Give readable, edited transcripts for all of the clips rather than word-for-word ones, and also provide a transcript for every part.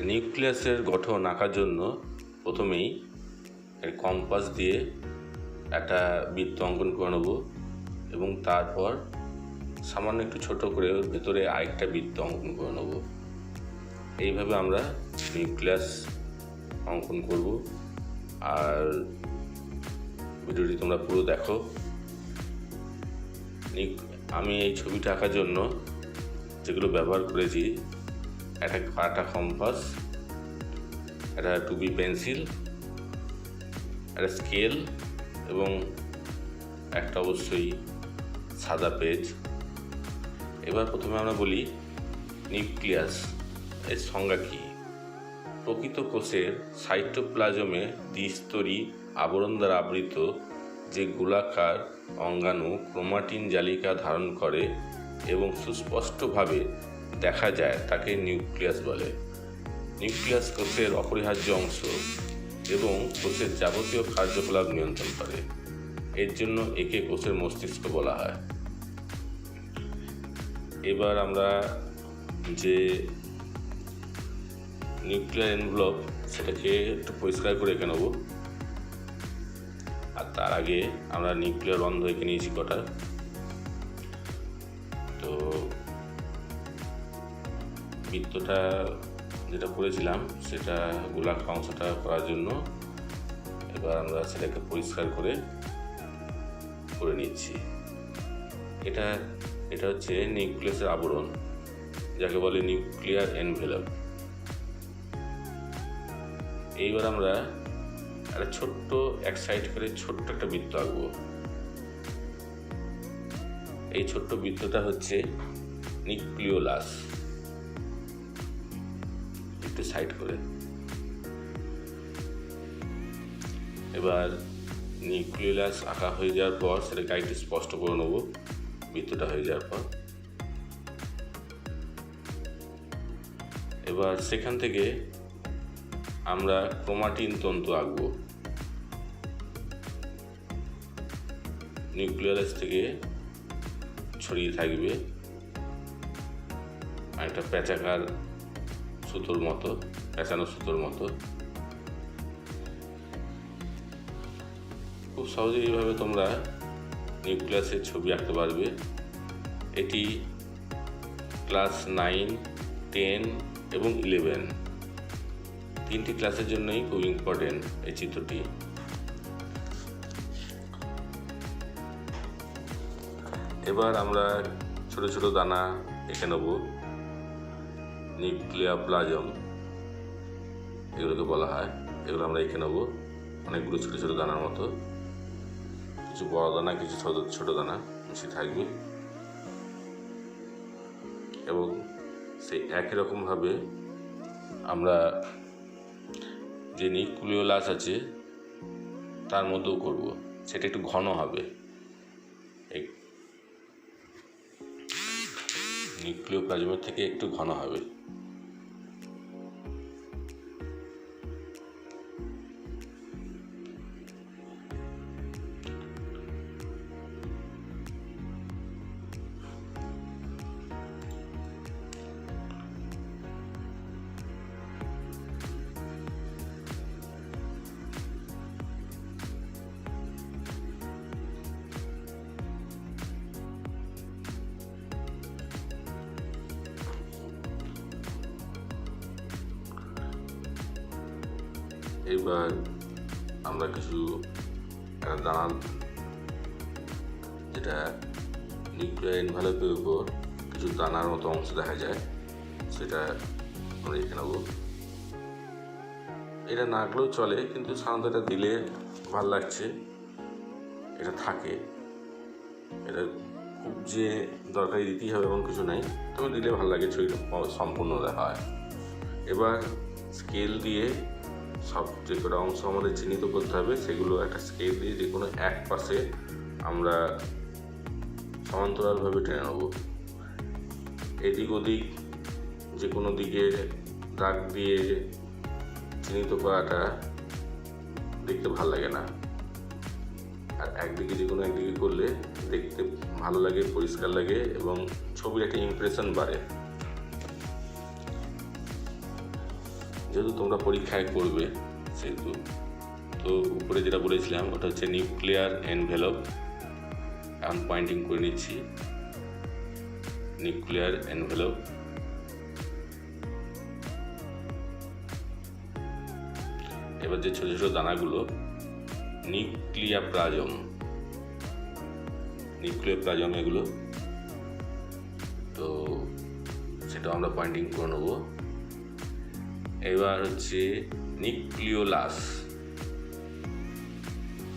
নিউক্লিয়াসের গঠন আঁকার জন্য প্রথমেই কম্পাস দিয়ে একটা বৃত্ত অঙ্কন করে নেব এবং তারপর সামান্য একটু ছোট করে ভেতরে আরেকটা বৃত্ত অঙ্কন করে নেব। এইভাবে আমরা নিউক্লিয়াস অঙ্কন করব। আর ভিডিওটি তোমরা পুরো দেখো। আমি এই ছবিটা আঁকার জন্য যেগুলো ব্যবহার করেছি, একটা কাটা কম্পাস, একটা 2B পেন্সিল, একটা স্কেল এবং একটা অবশ্যই সাদা পেজ। এবার প্রথমে আমরা বলি নিউক্লিয়াস এর সংজ্ঞা কী। প্রকৃত কোষের সাইটোপ্লাজমে দ্বিস্তরী আবরণ দ্বারা আবৃত যে গোলাকার অঙ্গাণু ক্রোমাটিন জালিকা ধারণ করে এবং সুস্পষ্টভাবে দেখা যায় তাকে নিউক্লিয়াস বলে। নিউক্লিয়াস কোষের অপরিহার্য অংশ এবং কোষের যাবতীয় কার্যকলাপ নিয়ন্ত্রণ করে। এর জন্য একে কোষের মস্তিষ্ক বলা হয়। এবার আমরা যে নিউক্লিয়ার এনভেলপ সেটাকে একটু পরিষ্কার করে এঁকে নেব। আর তার আগে আমরা নিউক্লিয়ার রন্ধ্র এঁকে নিয়েছি কটা। তো বৃত্তটা যেটা করেছিলাম সেটা গোলাকার অংশটা করার জন্য এবার আমরা সেটাকে পরিষ্কার করে নিচ্ছি। এটা হচ্ছে নিউক্লিয়াসের আবরণ, যাকে বলে নিউক্লিয়ার এনভেলপ। এইবার আমরা একটা ছোট্ট এক সাইড করে ছোট্ট একটা বৃত্ত আঁকবো। এই ছোট্ট বৃত্তটা হচ্ছে নিউক্লিওলাস। একটু সাইড করে এবার নিউক্লিওলাস আঁকা হয়ে যাওয়ার পর সেটাকে একটু স্পষ্ট করে নেব বৃত্তটা হয়ে যাওয়ার পর। এবার সেখান থেকে আমরা ক্রোমাটিন তন্তু আঁকবো। নিউক্লিওলাস থেকে ছড়িয়ে থাকবে একটা পেঁচাকার সুতোর মতো, পেঁচানো সুতোর মতো। খুব সহজে এইভাবে তোমরা নিউক্লিয়াসের ছবি আঁকতে পারবে। এটি ক্লাস 9, 10 এবং 11 তিনটি ক্লাসের জন্যই খুব ইম্পর্টেন্ট এই চিত্রটি। এবার আমরা ছোট ছোট দানা এঁকে নেব। নিউক্লিওপ্লাজম এগুলোকে বলা হয়। এগুলো আমরা এঁকে নেব অনেকগুলো ছোট ছোট দানার মতো। কিছু বড় দানা, কিছু ছোট দানা মিশে থাকবে এবং সেই একই রকমভাবে আমরা যে নিউক্লিওলাস আছে তার মধ্যেও করব। সেটা একটু ঘন হবে। এই নিউক্লিওপ্লাজমের থেকে একটু ঘন হবে। এবার আমরা কিছু দানা, যেটা নিউক্লিয়ার এনভেলপের উপর কিছু দানার মতো অংশ দেখা যায়, সেটা আমরা রেখে নেব। এটা না আঁকলেও চলে, কিন্তু সাধারণত এটা দিলে ভালো লাগছে, এটা থাকে। এটা খুব যে দরকারি দিতেই হবে এমন কিছু নাই, তবে দিলে ভালো লাগে, ছবিটা সম্পূর্ণ দেখা হয়। এবার স্কেল দিয়ে সব যে কটা অংশ আমাদের চিহ্নিত করতে হবে সেগুলো একটা স্কেল দিয়ে যে কোনো এক পাশে আমরা সমান্তরালভাবে টেনে নেব। এদিক ওদিক যে কোনো দিকে দাগ দিয়ে চিহ্নিত করাটা দেখতে ভালো লাগে না, আর একদিকে যে কোনো একদিকে করলে দেখতে ভালো লাগে, পরিষ্কার লাগে এবং ছবির একটা ইমপ্রেশন বাড়ে। যেহেতু তোমরা পরীক্ষায় করবে সেহেতু, তো উপরে যেটা বলেছিলাম ওটা হচ্ছে নিউক্লিয়ার এনভেলপ। এখন পয়েন্টিং করে নিচ্ছি নিউক্লিয়ার এনভেলপ। এবার যে ছোট ছোট দানাগুলো নিউক্লিওপ্লাজম এগুলো, তো সেটা আমরা পয়েন্টিং করে নেব। এবার হচ্ছে নিউক্লিওলাস,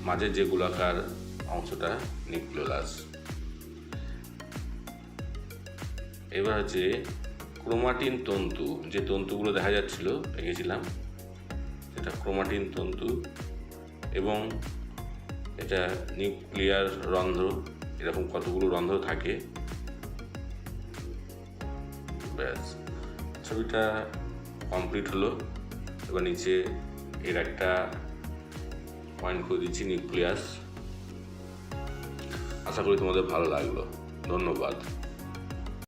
মাঝের যে গোলাকার অংশটা নিউক্লিওলাস। এবার হচ্ছে ক্রোমাটিন তন্তু, যে তন্তুগুলো দেখা যাচ্ছিল এঁকেছিলাম সেটা ক্রোমাটিন তন্তু, এবং এটা নিউক্লিয়ার রন্ধ্র, এরকম কতগুলো রন্ধ্র থাকে। ব্যাস, ছবিটা কমপ্লিট হলো। এবার নিচে এর একটা পয়েন্ট করে দিচ্ছি নিউক্লিয়াস। আশা করি তোমাদের ভালো লাগলো। ধন্যবাদ।